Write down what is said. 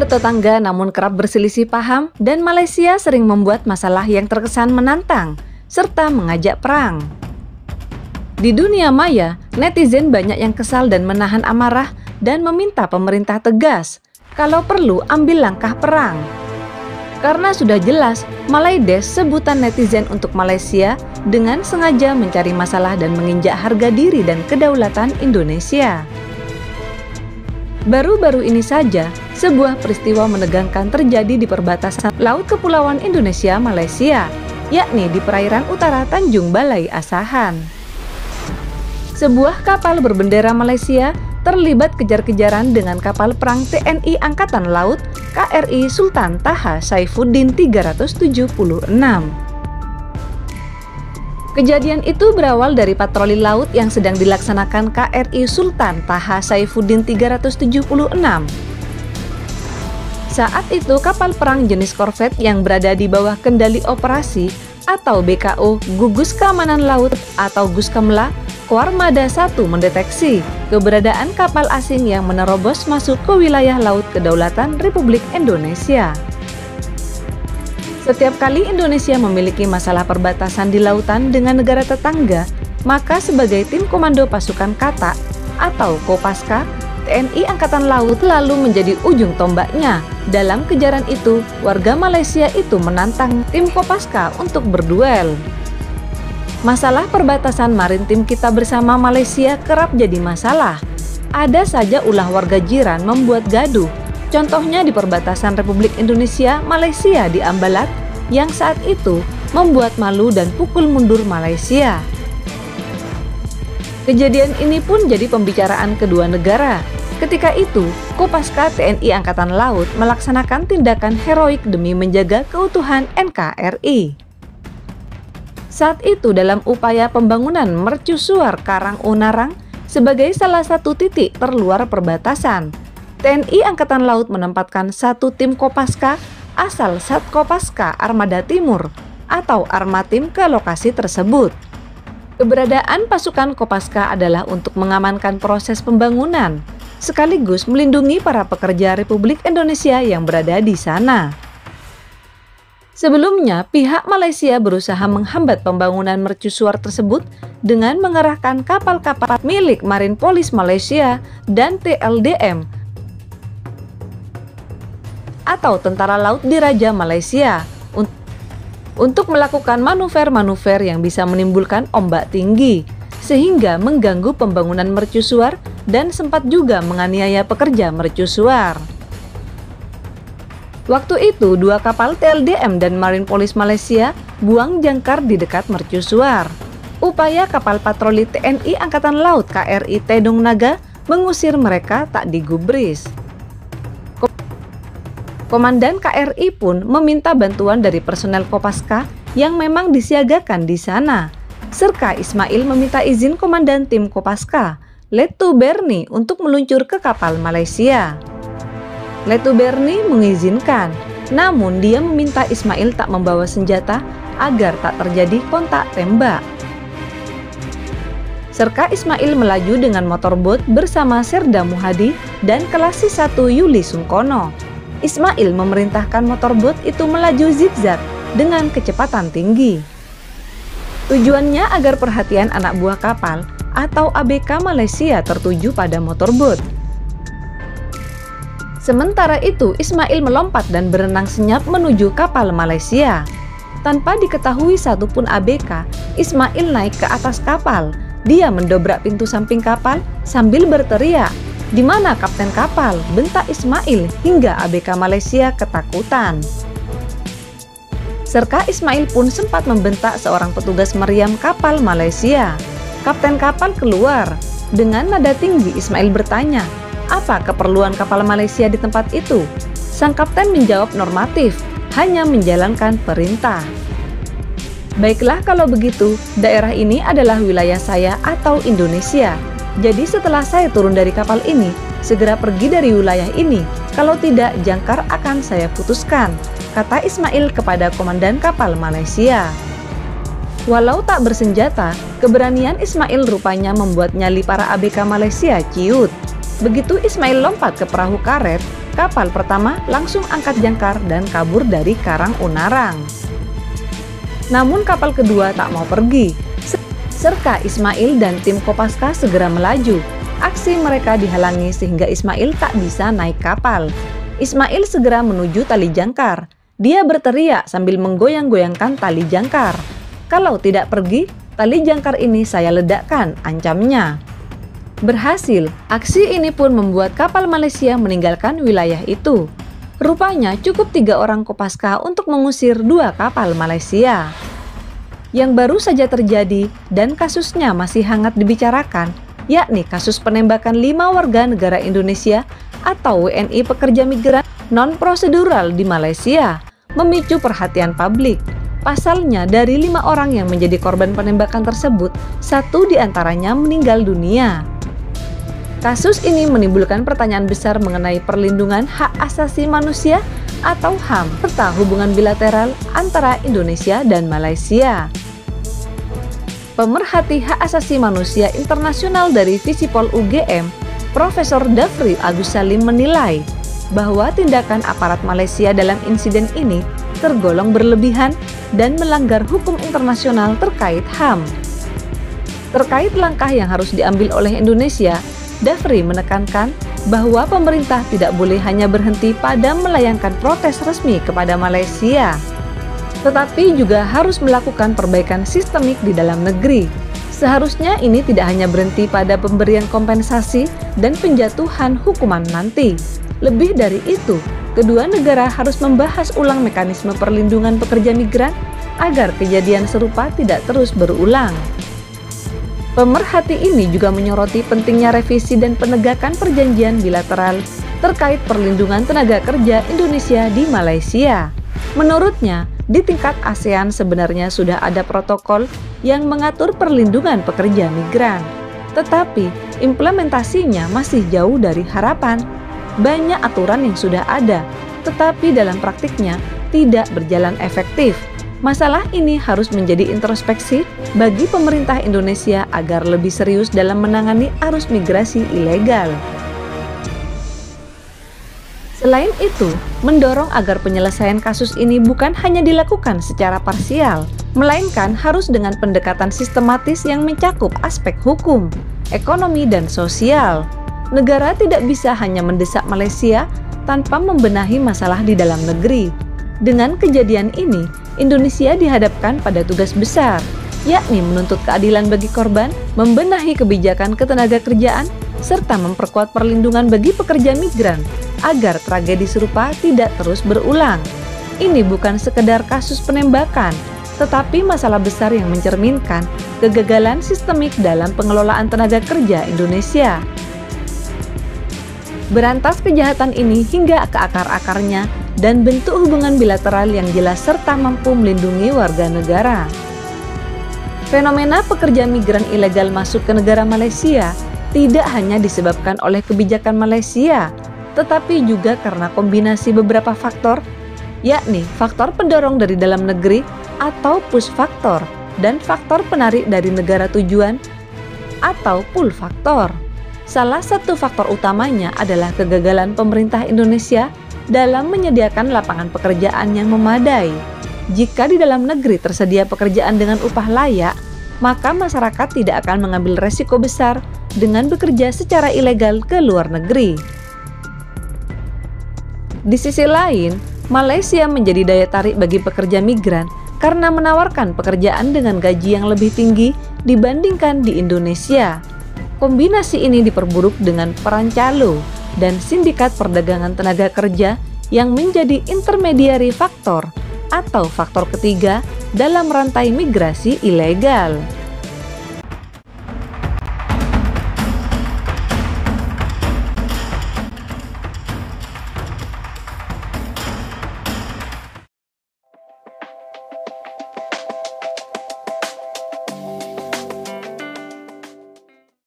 tetangga namun kerap berselisih paham dan Malaysia sering membuat masalah yang terkesan menantang serta mengajak perang. Di dunia maya, netizen banyak yang kesal dan menahan amarah dan meminta pemerintah tegas, kalau perlu ambil langkah perang. Karena sudah jelas, Malaides sebutan netizen untuk Malaysia dengan sengaja mencari masalah dan menginjak harga diri dan kedaulatan Indonesia. Baru-baru ini saja, sebuah peristiwa menegangkan terjadi di perbatasan Laut Kepulauan Indonesia-Malaysia, yakni di perairan utara Tanjung Balai Asahan. Sebuah kapal berbendera Malaysia terlibat kejar-kejaran dengan kapal perang TNI Angkatan Laut KRI Sultan Taha Saifuddin 376. Kejadian itu berawal dari patroli laut yang sedang dilaksanakan KRI Sultan Taha Saifuddin 376. Saat itu kapal perang jenis korvet yang berada di bawah kendali operasi atau BKO Gugus Keamanan Laut atau Guskamla Koarmada 1 mendeteksi keberadaan kapal asing yang menerobos masuk ke wilayah laut kedaulatan Republik Indonesia. Setiap kali Indonesia memiliki masalah perbatasan di lautan dengan negara tetangga, maka sebagai tim komando pasukan Kata atau Kopaska, TNI Angkatan Laut lalu menjadi ujung tombaknya. Dalam kejaran itu, warga Malaysia itu menantang tim Kopaska untuk berduel. Masalah perbatasan maritim kita bersama Malaysia kerap jadi masalah. Ada saja ulah warga jiran membuat gaduh. Contohnya di perbatasan Republik Indonesia, Malaysia di Ambalat, yang saat itu membuat malu dan pukul mundur Malaysia. Kejadian ini pun jadi pembicaraan kedua negara. Ketika itu, Kopaska TNI Angkatan Laut melaksanakan tindakan heroik demi menjaga keutuhan NKRI. Saat itu dalam upaya pembangunan mercusuar Karang Unarang sebagai salah satu titik terluar perbatasan, TNI Angkatan Laut menempatkan satu tim Kopaska asal Sat Kopaska Armada Timur atau Armatim ke lokasi tersebut. Keberadaan pasukan Kopaska adalah untuk mengamankan proses pembangunan, sekaligus melindungi para pekerja Republik Indonesia yang berada di sana. Sebelumnya, pihak Malaysia berusaha menghambat pembangunan mercusuar tersebut dengan mengerahkan kapal-kapal milik Marine Police Malaysia dan TLDM atau Tentara Laut Diraja Malaysia untuk melakukan manuver-manuver yang bisa menimbulkan ombak tinggi, sehingga mengganggu pembangunan mercusuar dan sempat juga menganiaya pekerja mercusuar. Waktu itu, dua kapal TLDM dan Marine Police Malaysia buang jangkar di dekat mercusuar. Upaya kapal patroli TNI Angkatan Laut KRI Tedong Naga mengusir mereka tak digubris. Komandan KRI pun meminta bantuan dari personel Kopaska yang memang disiagakan di sana. Serka Ismail meminta izin Komandan Tim Kopaska, Letu Berni, untuk meluncur ke kapal Malaysia. Letu Berni mengizinkan, namun dia meminta Ismail tak membawa senjata agar tak terjadi kontak tembak. Serka Ismail melaju dengan motorbot bersama Serda Muhadi dan Kelasi 1 Yuli Sungkono. Ismail memerintahkan motorbot itu melaju zigzag dengan kecepatan tinggi. Tujuannya agar perhatian anak buah kapal atau ABK Malaysia tertuju pada motorbot. Sementara itu, Ismail melompat dan berenang senyap menuju kapal Malaysia. Tanpa diketahui satupun ABK, Ismail naik ke atas kapal. Dia mendobrak pintu samping kapal sambil berteriak, "Di mana kapten kapal?" bentak Ismail hingga ABK Malaysia ketakutan. Serka Ismail pun sempat membentak seorang petugas meriam kapal Malaysia. Kapten kapal keluar. Dengan nada tinggi Ismail bertanya, "Apa keperluan kapal Malaysia di tempat itu?" Sang kapten menjawab normatif, hanya menjalankan perintah. "Baiklah kalau begitu, daerah ini adalah wilayah saya atau Indonesia. Jadi setelah saya turun dari kapal ini, segera pergi dari wilayah ini. Kalau tidak, jangkar akan saya putuskan," kata Ismail kepada komandan kapal Malaysia. Walau tak bersenjata, keberanian Ismail rupanya membuat nyali para ABK Malaysia ciut. Begitu Ismail lompat ke perahu karet, Kapal pertama langsung angkat jangkar dan kabur dari Karang Unarang. Namun kapal kedua tak mau pergi. Serka Ismail dan tim Kopaska segera melaju. Aksi mereka dihalangi sehingga Ismail tak bisa naik kapal. Ismail segera menuju tali jangkar. Dia berteriak sambil menggoyang-goyangkan tali jangkar. "Kalau tidak pergi, tali jangkar ini saya ledakkan," ancamnya. Berhasil, aksi ini pun membuat kapal Malaysia meninggalkan wilayah itu. Rupanya cukup 3 orang Kopaska untuk mengusir 2 kapal Malaysia. Yang baru saja terjadi dan kasusnya masih hangat dibicarakan, yakni kasus penembakan 5 warga negara Indonesia atau WNI pekerja migran non-prosedural di Malaysia, memicu perhatian publik. Pasalnya, dari 5 orang yang menjadi korban penembakan tersebut, 1 diantaranya meninggal dunia. Kasus ini menimbulkan pertanyaan besar mengenai perlindungan hak asasi manusia atau HAM, serta hubungan bilateral antara Indonesia dan Malaysia. Pemerhati hak asasi manusia internasional dari Visipol UGM, Profesor Dhafri Agus Salim menilai bahwa tindakan aparat Malaysia dalam insiden ini tergolong berlebihan dan melanggar hukum internasional terkait HAM. Terkait langkah yang harus diambil oleh Indonesia, Dhafri menekankan bahwa pemerintah tidak boleh hanya berhenti pada melayangkan protes resmi kepada Malaysia, tetapi juga harus melakukan perbaikan sistemik di dalam negeri. Seharusnya ini tidak hanya berhenti pada pemberian kompensasi dan penjatuhan hukuman nanti. Lebih dari itu, kedua negara harus membahas ulang mekanisme perlindungan pekerja migran agar kejadian serupa tidak terus berulang. Pemerhati ini juga menyoroti pentingnya revisi dan penegakan perjanjian bilateral terkait perlindungan tenaga kerja Indonesia di Malaysia. Menurutnya, di tingkat ASEAN sebenarnya sudah ada protokol yang mengatur perlindungan pekerja migran. Tetapi, implementasinya masih jauh dari harapan. Banyak aturan yang sudah ada, tetapi dalam praktiknya tidak berjalan efektif. Masalah ini harus menjadi introspeksi bagi pemerintah Indonesia agar lebih serius dalam menangani arus migrasi ilegal. Selain itu, mendorong agar penyelesaian kasus ini bukan hanya dilakukan secara parsial, melainkan harus dengan pendekatan sistematis yang mencakup aspek hukum, ekonomi, dan sosial. Negara tidak bisa hanya mendesak Malaysia tanpa membenahi masalah di dalam negeri. Dengan kejadian ini, Indonesia dihadapkan pada tugas besar, yakni menuntut keadilan bagi korban, membenahi kebijakan ketenagakerjaan, serta memperkuat perlindungan bagi pekerja migran agar tragedi serupa tidak terus berulang. Ini bukan sekedar kasus penembakan, tetapi masalah besar yang mencerminkan kegagalan sistemik dalam pengelolaan tenaga kerja Indonesia. Berantas kejahatan ini hingga ke akar-akarnya dan bentuk hubungan bilateral yang jelas serta mampu melindungi warga negara. Fenomena pekerja migran ilegal masuk ke negara Malaysia tidak hanya disebabkan oleh kebijakan Malaysia, tetapi juga karena kombinasi beberapa faktor, yakni faktor pendorong dari dalam negeri atau push faktor dan faktor penarik dari negara tujuan atau pull faktor. Salah satu faktor utamanya adalah kegagalan pemerintah Indonesia dalam menyediakan lapangan pekerjaan yang memadai. Jika di dalam negeri tersedia pekerjaan dengan upah layak, maka masyarakat tidak akan mengambil resiko besar dengan bekerja secara ilegal ke luar negeri. Di sisi lain, Malaysia menjadi daya tarik bagi pekerja migran karena menawarkan pekerjaan dengan gaji yang lebih tinggi dibandingkan di Indonesia. Kombinasi ini diperburuk dengan peran calo dan sindikat perdagangan tenaga kerja yang menjadi intermediari faktor atau faktor ketiga dalam rantai migrasi ilegal.